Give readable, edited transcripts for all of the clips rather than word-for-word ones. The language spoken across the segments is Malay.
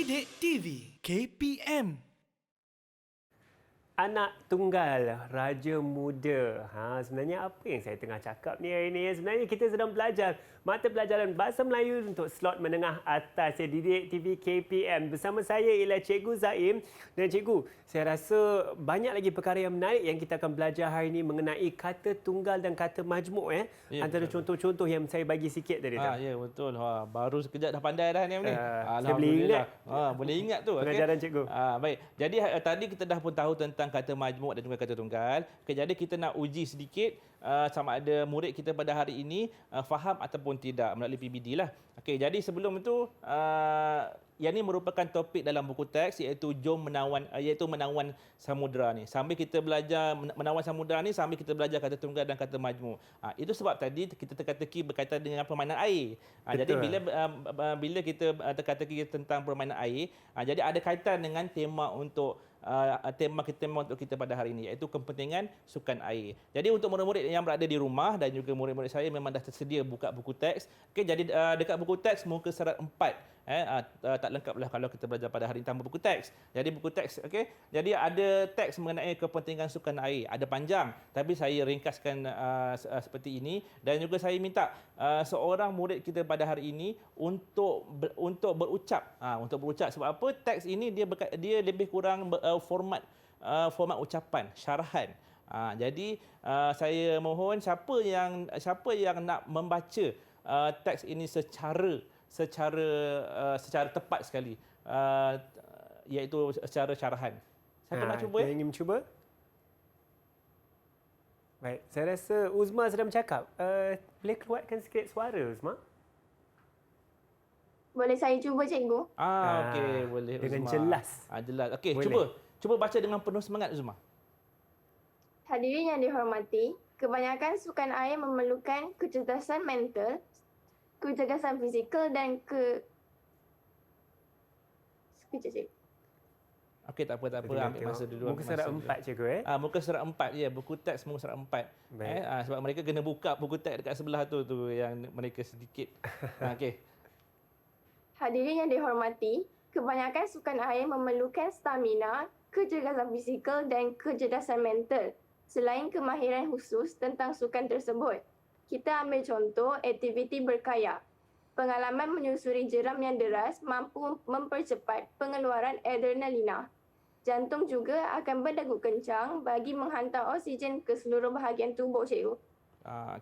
Didik TV KPM. Anak tunggal, raja muda. Sebenarnya apa yang saya tengah cakap ni hari ni? Sebenarnya kita sedang belajar mata pelajaran Bahasa Melayu untuk slot menengah atas Didik TV KPM. Bersama saya ialah Cikgu Zaim. Dan Cikgu, saya rasa banyak lagi perkara yang menarik yang kita akan belajar hari ini mengenai kata tunggal dan kata majmuk. Ya, antara betul. contoh-contoh yang saya bagi sikit tadi. Ya betul. Baru sekejap dah pandai dah ni. Saya boleh ingat. Boleh ingat tu. Pengajaran cikgu. Baik. Jadi tadi kita dah pun tahu tentang kata majmuk dan juga kata tunggal. Jadi kita nak uji sedikit sama ada murid kita pada hari ini faham ataupun tidak melalui PBD lah. Jadi sebelum itu yang ini merupakan topik dalam buku teks iaitu menawan samudera ni. Sambil kita belajar menawan samudera ni sambil kita belajar kata tunggal dan kata majmuk. Itu sebab tadi kita teka-teki berkaitan dengan permainan air. Jadi bila kita teka-teki tentang permainan air, jadi ada kaitan dengan tema untuk kita pada hari ini iaitu kepentingan sukan air. Jadi untuk murid-murid yang berada di rumah dan juga murid-murid saya memang dah tersedia buka buku teks. Jadi dekat buku teks muka surat 4. Tak lengkaplah kalau kita belajar pada hari ini tanpa buku teks. Jadi buku teks, jadi ada teks mengenai kepentingan sukan air. Ada panjang, tapi saya ringkaskan seperti ini. Dan juga saya minta seorang murid kita pada hari ini untuk berucap. Untuk berucap sebab apa? Teks ini dia lebih kurang format ucapan, syarahan. Jadi saya mohon siapa yang nak membaca teks ini secara tepat sekali, iaitu secara syarahan. Siapa nak cuba? Yang ingin mencuba? Baik, saya rasa Uzma sedang bercakap. Boleh keluarkan sikit suara, Uzma? Boleh saya cuba, cikgu? Okey, boleh. Dengan Uzma. jelas. Jelas. Okey, Boleh. cuba baca dengan penuh semangat, Uzma. Hadirin yang dihormati, kebanyakan sukan air memerlukan kecerdasan mental, kecerdasan fizikal dan Sekejap, cikgu. Okey, tak apa. Ambil masa dulu. Muka surat 4, cikgu. Muka surat 4, ya. Buku teks muka surat 4. Sebab mereka kena buka buku teks dekat sebelah tu yang mereka sedikit. Okey. Hadirin yang dihormati, kebanyakan sukan air memerlukan stamina, kecerdasan fizikal dan kecerdasan mental. Selain kemahiran khusus tentang sukan tersebut, kita ambil contoh aktiviti berkayak. Pengalaman menyusuri jeram yang deras mampu mempercepat pengeluaran adrenalina. Jantung juga akan berdegup kencang bagi menghantar oksigen ke seluruh bahagian tubuh, cikgu.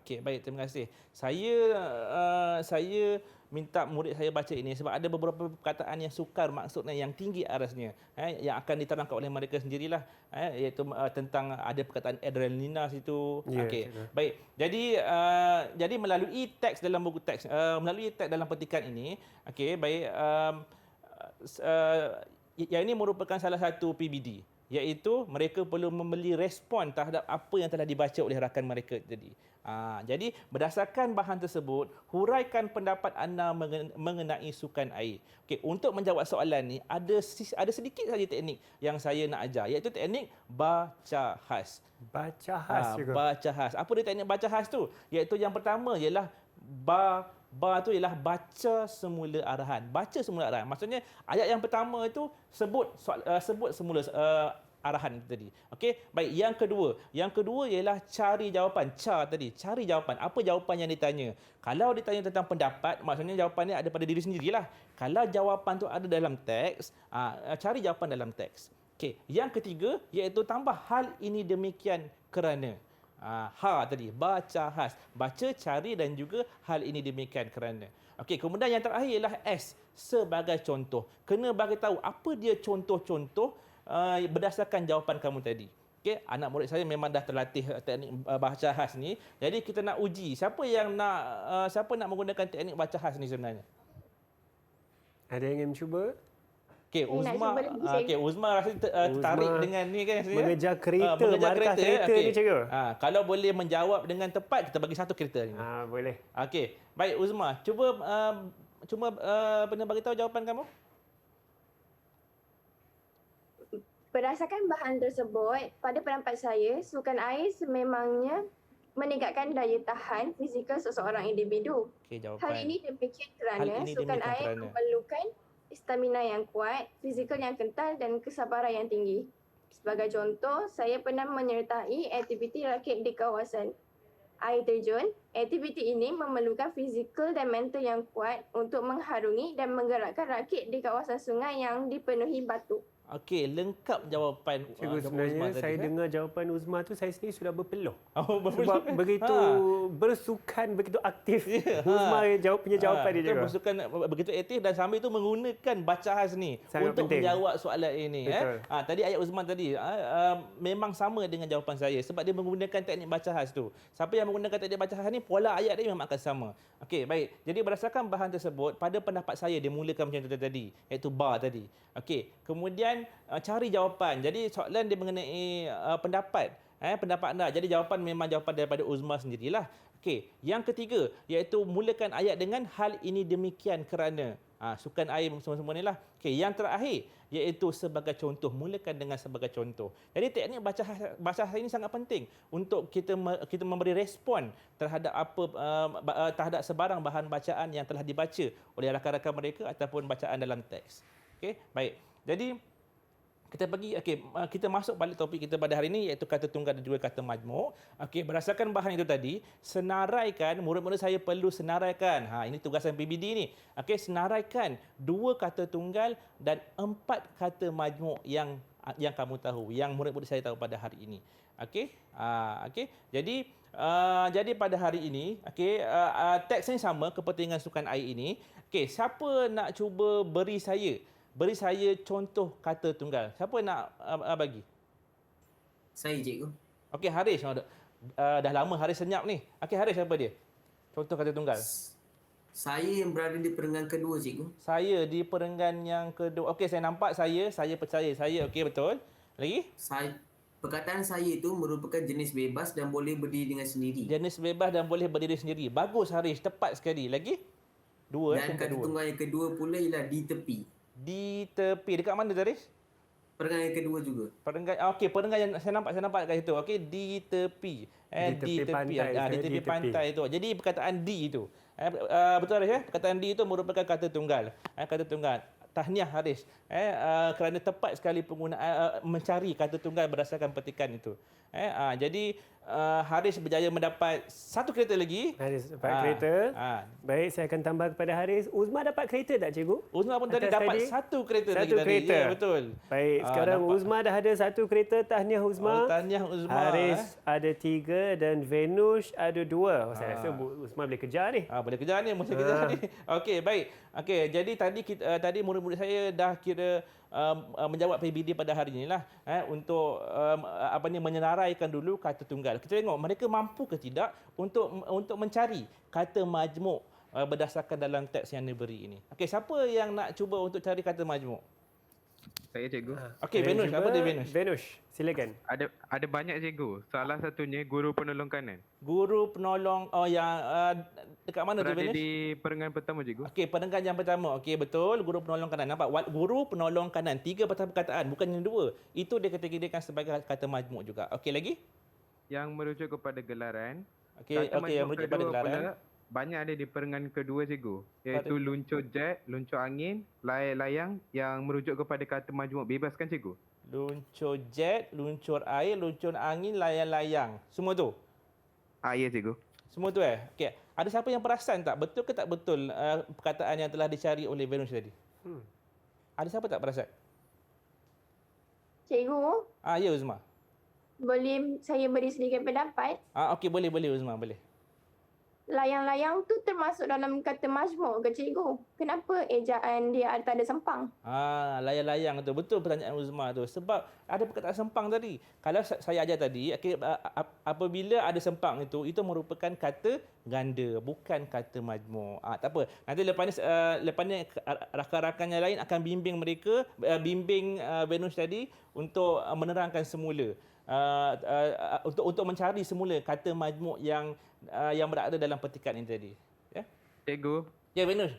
Okey, baik, terima kasih. Saya minta murid saya baca ini sebab ada beberapa perkataan yang sukar maksudnya yang tinggi arasnya, yang akan diterangkan oleh mereka sendirilah, iaitu tentang ada perkataan adrenalina situ. Okey, baik. Jadi melalui teks dalam buku teks, melalui teks dalam petikan ini, okey, baik, yang ini merupakan salah satu PBD, iaitu mereka perlu memberi respon terhadap apa yang telah dibaca oleh rakan mereka tadi. Jadi berdasarkan bahan tersebut, huraikan pendapat anda mengenai sukan air. Okey, untuk menjawab soalan ni ada sedikit saja teknik yang saya nak ajar, iaitu teknik baca khas. Baca khas juga. Baca khas. Apa dia teknik baca khas tu? Iaitu yang pertama ialah ba tu ialah baca semula arahan. Baca semula arahan. Maksudnya ayat yang pertama itu sebut semula arahan tadi. Okey, baik. Yang kedua ialah cari jawapan. Cari jawapan. Apa jawapan yang ditanya? Kalau ditanya tentang pendapat, maksudnya jawapannya ada pada diri sendirilah. Kalau jawapan tu ada dalam teks, cari jawapan dalam teks. Okey, yang ketiga iaitu tambah hal ini demikian kerana. Tadi baca khas, baca, cari dan juga hal ini demikian kerana. Okey, kemudian yang terakhir ialah S sebagai contoh. Kena bagi tahu apa dia contoh-contoh berdasarkan jawapan kamu tadi. Okey, anak murid saya memang dah terlatih teknik baca khas ni. Jadi kita nak uji siapa nak menggunakan teknik baca khas ni sebenarnya. Ada yang ingin mencuba? Okey, Uzma rasa tertarik dengan ni kan? Mengejar kereta, markah kereta ni, cikgu. Kalau boleh menjawab dengan tepat, kita bagi satu kereta ni. Boleh. Okey, baik Uzma, cuba bagi tahu jawapan kamu. Berdasarkan bahan tersebut, pada pendapat saya, sukan air sememangnya meningkatkan daya tahan fizikal seseorang individu. Okey, jawapan. Hal ini demikian kerana sukan air memerlukan stamina yang kuat, fizikal yang kental dan kesabaran yang tinggi. Sebagai contoh, saya pernah menyertai aktiviti rakit di kawasan air terjun. Aktiviti ini memerlukan fizikal dan mental yang kuat untuk mengharungi dan menggerakkan rakit di kawasan sungai yang dipenuhi batu. Okey, lengkap jawapan Cikgu, sebenarnya saya dengar jawapan Uzma tu saya sendiri sudah berpeluh. Oh, Sebab begitu bersukan, begitu aktif. Uzma punya jawapan dia, cikgu. bersukan begitu aktif dan sambil itu menggunakan baca khas ni Sangat untuk penting. menjawab soalan ini. Betul. Tadi ayat Uzman tadi memang sama dengan jawapan saya sebab dia menggunakan teknik baca khas tu. Siapa yang menggunakan teknik baca khas ni, pola ayat dia memang akan sama. Okey, baik. Jadi berdasarkan bahan tersebut, pada pendapat saya dia mulakan macam tu tadi, iaitu bar tadi. Okey, kemudian cari jawapan. Jadi soalan dia mengenai pendapat. Pendapat anda. Jadi jawapan memang jawapan daripada Uzma sendirilah. Okey, yang ketiga iaitu mulakan ayat dengan hal ini demikian kerana. Sukan air semua-semua ni lah. Okey, yang terakhir iaitu sebagai contoh. Mulakan dengan sebagai contoh. Jadi teknik baca ini sangat penting untuk kita memberi respon terhadap terhadap sebarang bahan bacaan yang telah dibaca oleh rakan-rakan mereka ataupun bacaan dalam teks. Okey, baik. Jadi kita masuk balik topik kita pada hari ini iaitu kata tunggal dan juga kata majmuk. Okey, berdasarkan bahan itu tadi, senaraikan, murid-murid saya perlu senaraikan. Ini tugasan PBD ni. Okey, senaraikan 2 kata tunggal dan 4 kata majmuk yang kamu tahu, yang murid-murid saya tahu pada hari ini. Okey? Okey. Jadi pada hari ini, okey, teks ni sama, kepentingan sukan air ini. Okey, siapa nak cuba beri saya contoh kata tunggal. Siapa nak bagi? Saya, cikgu. Okey, Haris. Dah lama Haris senyap ni. Okey, Haris siapa dia? Contoh kata tunggal. Saya yang berada di perenggan kedua, cikgu. Saya di perenggan yang kedua. Okey, saya nampak saya percaya saya. Okey, betul. Lagi? Perkataan saya itu merupakan jenis bebas dan boleh berdiri dengan sendiri. Jenis bebas dan boleh berdiri sendiri. Bagus Haris, tepat sekali. Lagi? 2 Dan kata tunggal yang kedua pula ialah di tepi. Di tepi. Dekat mana Haris? Perenggan yang kedua juga. Perenggan. Okey, perenggan yang saya nampak kat situ. Okey, di tepi. Di tepi pantai. Di tepi pantai itu. Jadi perkataan di itu. Betul Haris ya? Perkataan di itu merupakan kata tunggal. Kata tunggal. Tahniah Haris. Kerana tepat sekali penggunaan mencari kata tunggal berdasarkan petikan itu. Jadi Haris berjaya mendapat 1 kereta lagi. Haris dapat kereta. Baik, saya akan tambah kepada Haris. Uzma dapat kereta tak, cikgu? Uzma pun tadi dapat 1 kereta lagi Satu tadi. kereta. Ya, betul. Baik, sekarang dapat. Uzma dah ada 1 kereta. Tahniah Uzma. Tahniah Uzma. Haris ada 3 dan Venus ada 2. Saya rasa Uzma boleh kejar ni. Boleh kejar ni, mesti kejar ni. Okey, baik. Okey, jadi tadi murid-murid saya dah kira menjawab PBD pada hari inilah untuk menyenaraikan dulu kata tunggal. Kita tengok mereka mampu ke tidak untuk mencari kata majmuk berdasarkan dalam teks yang diberi ini. Okey, siapa yang nak cuba untuk cari kata majmuk? Saya, cikgu. Okey, Venus, apa dia Venus? Venus, silakan. Ada banyak, cikgu. Salah satunya guru penolong kanan. Guru penolong yang dekat mana tu Berada Venus? di perenggan pertama, cikgu. Okey, perenggan yang pertama. Okey, betul. Guru penolong kanan. Nampak? Guru penolong kanan. 3 perkataan, bukan yang 2. Itu dia kategorikan sebagai kata majmuk juga. Okey, lagi? Yang merujuk kepada gelaran. Okey, Kata yang majmuk merujuk pada kedua gelaran. pula, banyak ada di perenggan kedua, cikgu. Iaitu luncur jet, luncur angin, layang-layang yang merujuk kepada kata majmuk bebas kan, cikgu? Luncur jet, luncur air, luncur angin, layang-layang. Semua tu? Ya, cikgu. Semua tu Okey. Ada siapa yang perasan tak? Betul ke tak betul perkataan yang telah dicari oleh Venus tadi? Ada siapa tak perasan? Cikgu, Ya Uzma. boleh saya beri sedikit pendapat? Okey, boleh Uzma, boleh. Layang-layang tu termasuk dalam kata majmuk ke, cikgu? Kenapa ejaan dia tak ada sempang? Layang-layang tu. Betul pertanyaan Uzma tu. Sebab ada perkataan sempang tadi. Kalau saya ajar tadi, apabila ada sempang itu merupakan kata ganda, bukan kata majmuk. Tak apa. Nanti lepas ni rakan-rakan yang lain akan bimbing mereka, bimbing Venus tadi untuk menerangkan semula. Untuk mencari semula kata majmuk yang berada dalam petikan ini tadi. Ya? Cikgu. Ya, Venus.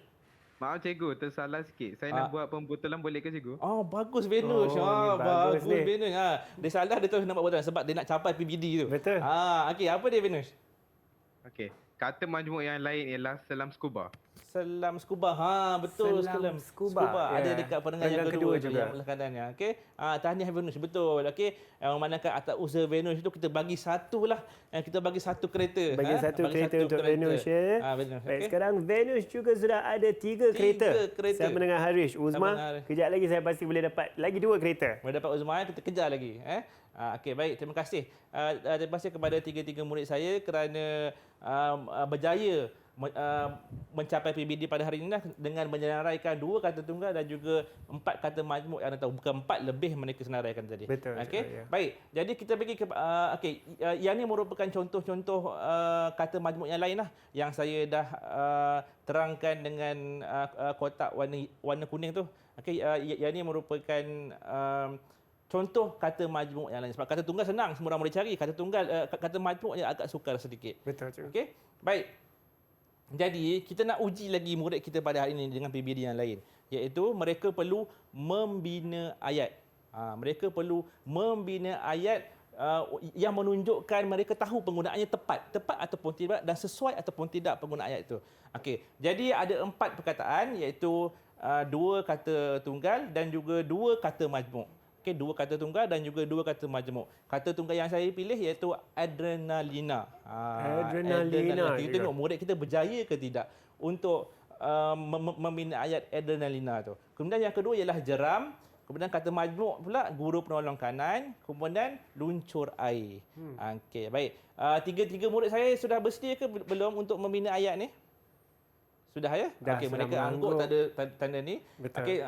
Maaf, cikgu. Tersalah sikit. Saya nak buat pembutulan, boleh ke, cikgu? Bagus Venus. Ni bagus ni. Venus. Dia salah, dia terus nak buat pembutulan sebab dia nak capai PBD tu. Betul. Okey, apa dia Venus? Okey. Kata majmuk yang lain ialah selam scuba. Selam scuba. Betul, Selam scuba. Ada Ya. dekat pendengar yang Pendengar kedua kedua tu, juga. yang belah kanannya. Okey. Tahniah Venus, betul. Okey. Memandangkan atas usaha Venus itu kita bagi satu lah. Kita bagi satu kereta. Bagi satu kereta untuk Venus ya. Venus. Baik, Okey. sekarang Venus juga sudah ada 3 kereta. kereta. Sama dengan Harish. Sama Uzma, dengan Harish. kejap lagi saya pasti boleh dapat lagi 2 kereta. Boleh dapat Uzman, kita kejar lagi. Okey, baik. Terima kasih. Terima kasih kepada tiga-tiga murid saya kerana berjaya mencapai PBD pada hari ini dengan menyenaraikan 2 kata tunggal dan juga 4 kata majmuk yang anda tahu. Bukan 4, lebih mereka senaraikan tadi. Betul. Okey. Ya. Baik. Jadi kita pergi ke yang ini merupakan contoh-contoh kata majmuk yang lain lah yang saya dah terangkan dengan kotak warna kuning tu. Okey, yang ini merupakan contoh kata majmuk yang lain. Sebab kata tunggal senang, semua orang boleh cari. Kata tunggal, kata majmuk yang agak sukar sedikit. Betul. Cik. Okey, baik. Jadi, kita nak uji lagi murid kita pada hari ini dengan PBD yang lain. Iaitu, mereka perlu membina ayat. Mereka perlu membina ayat yang menunjukkan mereka tahu penggunaannya tepat ataupun tidak dan sesuai ataupun tidak penggunaan ayat itu. Okey, jadi ada 4 perkataan iaitu 2 kata tunggal dan juga 2 kata majmuk. Okey, 2 kata tunggal dan juga 2 kata majmuk. Kata tunggal yang saya pilih iaitu adrenalina. Adrenalina Kita juga. tengok murid kita berjaya ke tidak untuk membina ayat adrenalina tu. Kemudian yang kedua ialah jeram. Kemudian kata majmuk pula guru penolong kanan. Kemudian luncur air. Okey, baik. Tiga-tiga murid saya sudah bersedia ke belum untuk membina ayat ni? Sudah ya? Dah, Okey, sudah mereka angguk tanda ni. Betul. Okey,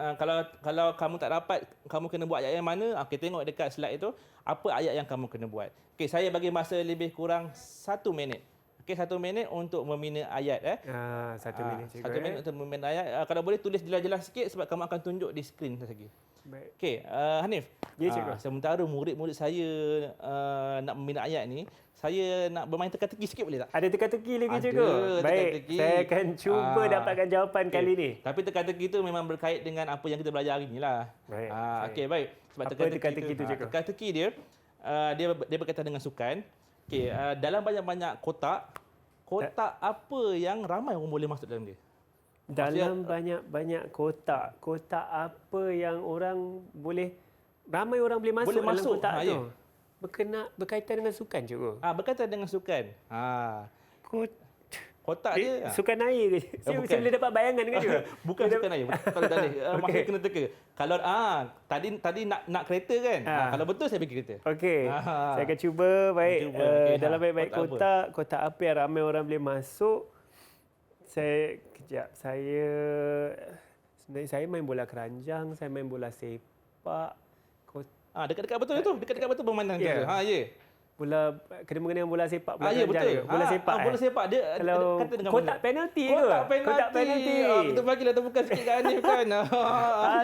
kalau kamu tak dapat, kamu kena buat ayat yang mana? Okey, tengok dekat slide itu, apa ayat yang kamu kena buat. Okey, saya bagi masa lebih kurang 1 minit. Okey, 1 minit untuk membina ayat. 1 minit cikgu. 1 minit untuk membina ayat. Kalau boleh tulis jelas-jelas sikit sebab kamu akan tunjuk di skrin lagi. Baik. Okey, Hanif. Ya, cikgu. Sementara murid-murid saya nak membina ayat ni, saya nak bermain teka-teki sikit boleh tak? Ada teka-teki lagi Ada cikgu? Baik, teka-teki. saya akan cuba dapatkan jawapan Okey. kali ni. Tapi teka-teki itu memang berkait dengan apa yang kita belajar hari ni lah. Baik, Okey, baik. Sebab Apa teka-teki tu, cikgu? teka-teki dia, dia berkaitan dengan sukan. Okey, dalam banyak-banyak kotak apa yang ramai orang boleh masuk dalam dia? Dalam banyak-banyak kotak apa yang orang boleh, ramai orang boleh masuk Boleh dalam masuk, kotak tu? ya. Berkaitan dengan sukan cikgu? Berkaitan dengan sukan. Kotak dia. Sukan air ke? Saya bukan. boleh dapat bayangan kan cikgu? Bukan sukan air. Kalau tak boleh. Masih kena teka. Kalau tadi nak kereta kan? Kalau betul saya pergi kereta. Okey. Saya akan cuba baik. Cuba. Okey, Dalam baik-baik kotak kotak apa yang ramai orang boleh masuk? Sebenarnya saya main bola keranjang, saya main bola sepak. Dekat-dekat betul itu. Dekat-dekat betul bermandang tu. Ya. Ya. Bola kena mengenai bola sepak, bola Ya keranjang betul. ke? Bola sepak. Bola sepak dia Kalau kata dengan kotak penalti ke? Kotak penalti. Betul bagilah terbuka sikit kat Hanif kan. Saya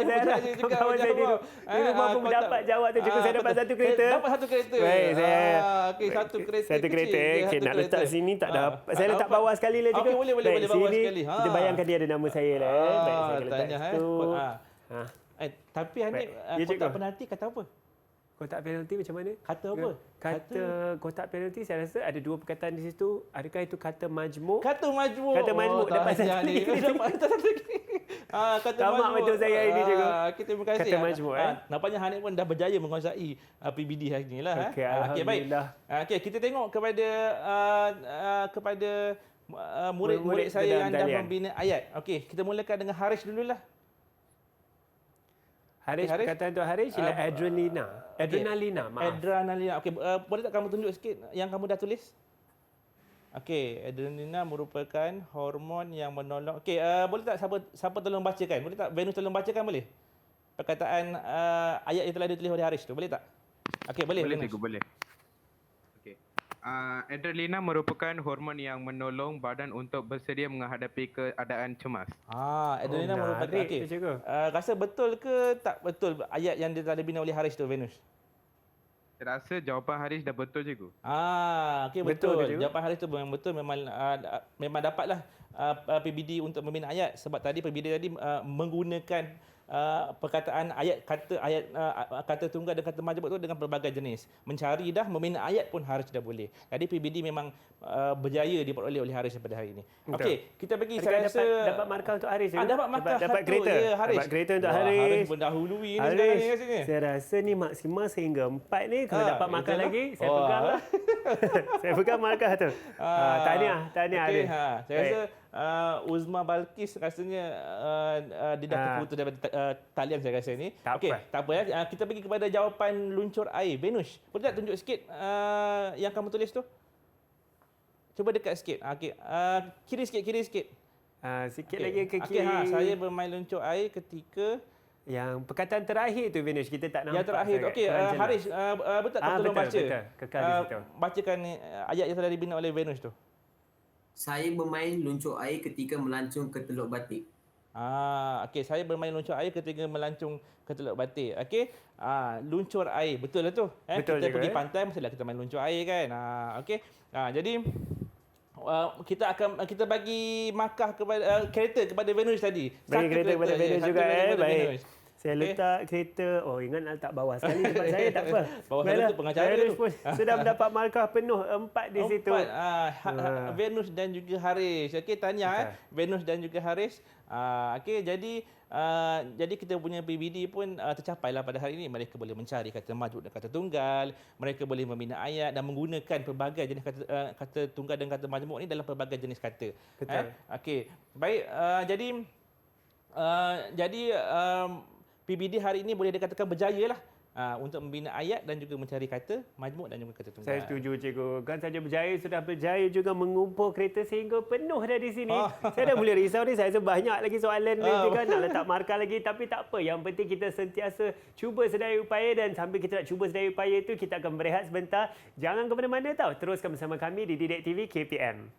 harap kawan saya di rumah pun dapat jawab tu. Cikgu, saya dapat satu kereta. Dapat satu kereta. Baik, saya okey, satu kereta. Satu kereta. kecil. Okey, Satu nak kereta. letak sini tak dapat. Saya letak bawah sekali lah cikgu. Okey, boleh Baik, bawah sini sekali. Kita bayangkan dia ada nama saya lah. Baik, saya akan letak Tanya situ. Tapi Hanif, Ya, cikgu. kotak penalti kata apa? Kotak penalti macam mana? Kata apa? Kata kotak penalti saya rasa ada 2 perkataan di situ. Adakah itu kata majmuk? Kata majmuk. Kata majmuk, dapat satu lagi. Dapat satu lagi. Kata Tamak majmuk. betul saya hari ni, cikgu. Okey, terima kasih. Kata majmuk, Nampaknya Hanif pun dah berjaya menguasai PBD hari ni lah. Okey, Okey, baik. alhamdulillah. Okey, kita tengok kepada murid-murid saya dalam yang dah talian. membina ayat. Okey, kita mulakan dengan Harish dululah. Harish, Harish? perkataan tu Harish ialah adrenalina. Adrenalina, maaf. Adrenalina. Okey, boleh tak kamu tunjuk sikit yang kamu dah tulis? Okey, adrenalina merupakan hormon yang menolong. Okey, boleh tak siapa tolong bacakan? Boleh tak Venus tolong bacakan boleh? Perkataan ayat yang telah ditulis oleh Harish tu, boleh tak? Okey, boleh. Boleh Venus. cikgu, boleh. Okey. Adrenalina merupakan hormon yang menolong badan untuk bersedia menghadapi keadaan cemas. Adrenalina merupakan. menarik Okey. tu, cikgu. Rasa betul ke tak betul ayat yang telah dibina oleh Harish tu, Venus? Saya rasa jawapan Harish dah betul cikgu. Okey, Betul betul. ke, cikgu? Jawapan Harish tu memang betul, memang dapatlah PBD untuk membina ayat sebab tadi PBD tadi menggunakan perkataan kata tunggal dan kata majmuk tu dengan pelbagai jenis. Mencari dah, memina ayat pun Haris dah boleh. Jadi PBD memang berjaya diperoleh oleh Haris pada hari ini. Okey, kita bagi saya rasa dapat markah untuk Haris. dapat markah dapat satu. kereta. Ya, Haris. Dapat kereta untuk Wah, Haris. Haris mendahului ni sekarang ni kat sini. Saya rasa ni maksimal sehingga 4 ni. Kalau dapat markah itulah. lagi, saya pegang lah. Saya pegang markah tu. Tahniah Okey, Haris. saya rasa Uzma Balkis rasanya dia dah terputus daripada talian saya rasa ni. Tak Okey, apa. tak apa ya. Kita pergi kepada jawapan luncur air. Venus, boleh tak tunjuk sikit yang kamu tulis tu? Cuba dekat sikit. Okey, kiri sikit. Sikit lagi ke Okey, kiri. saya bermain luncur air ketika Yang perkataan terakhir tu Venus, kita tak nampak. yang terakhir tu. sangat. Okey, Kurang jelas. Haris, betul tak tolong baca? Betul. Kekal di situ. Bacakan ayat yang telah dibina oleh Venus tu. Saya bermain luncur air ketika melancung ke Teluk Batik. Okey, saya bermain luncur air ketika melancung ke Teluk Batik. Okey, luncur air, betul lah tu. Betul kita juga, pergi pantai mestilah kita main luncur air kan. Okey, jadi kita bagi markah kepada kereta kepada Venus tadi. Bagi kereta kepada Venus satu juga kereta kepada baik. Venus. Saya Okey. letak kereta, nak letak bawah sekali tempat saya, tak apa. Bawah Baiklah, sana tu pengacara Venus tu. pun sudah mendapat markah penuh 4 di situ. Venus dan juga Haris. Okey, tahniah Venus dan juga Haris. Okey, jadi kita punya PBD pun tercapailah pada hari ini. Mereka boleh mencari kata majmuk dan kata tunggal, mereka boleh membina ayat dan menggunakan pelbagai jenis kata tunggal dan kata majmuk ni dalam pelbagai jenis kata. Betul. Okey, baik, jadi PBD hari ini boleh dikatakan berjaya lah untuk membina ayat dan juga mencari kata majmuk dan juga kata tunggal. Saya setuju cikgu. Kan saja berjaya, sudah berjaya juga mengumpul kereta sehingga penuh dah di sini. Saya dah mula risau ni. Saya rasa banyak lagi soalan nanti kan nak letak markah lagi. Tapi tak apa. Yang penting kita sentiasa cuba sedaya upaya dan sambil kita nak cuba sedaya upaya itu, kita akan berehat sebentar. Jangan ke mana-mana tau. Teruskan bersama kami di Didik TV KPM.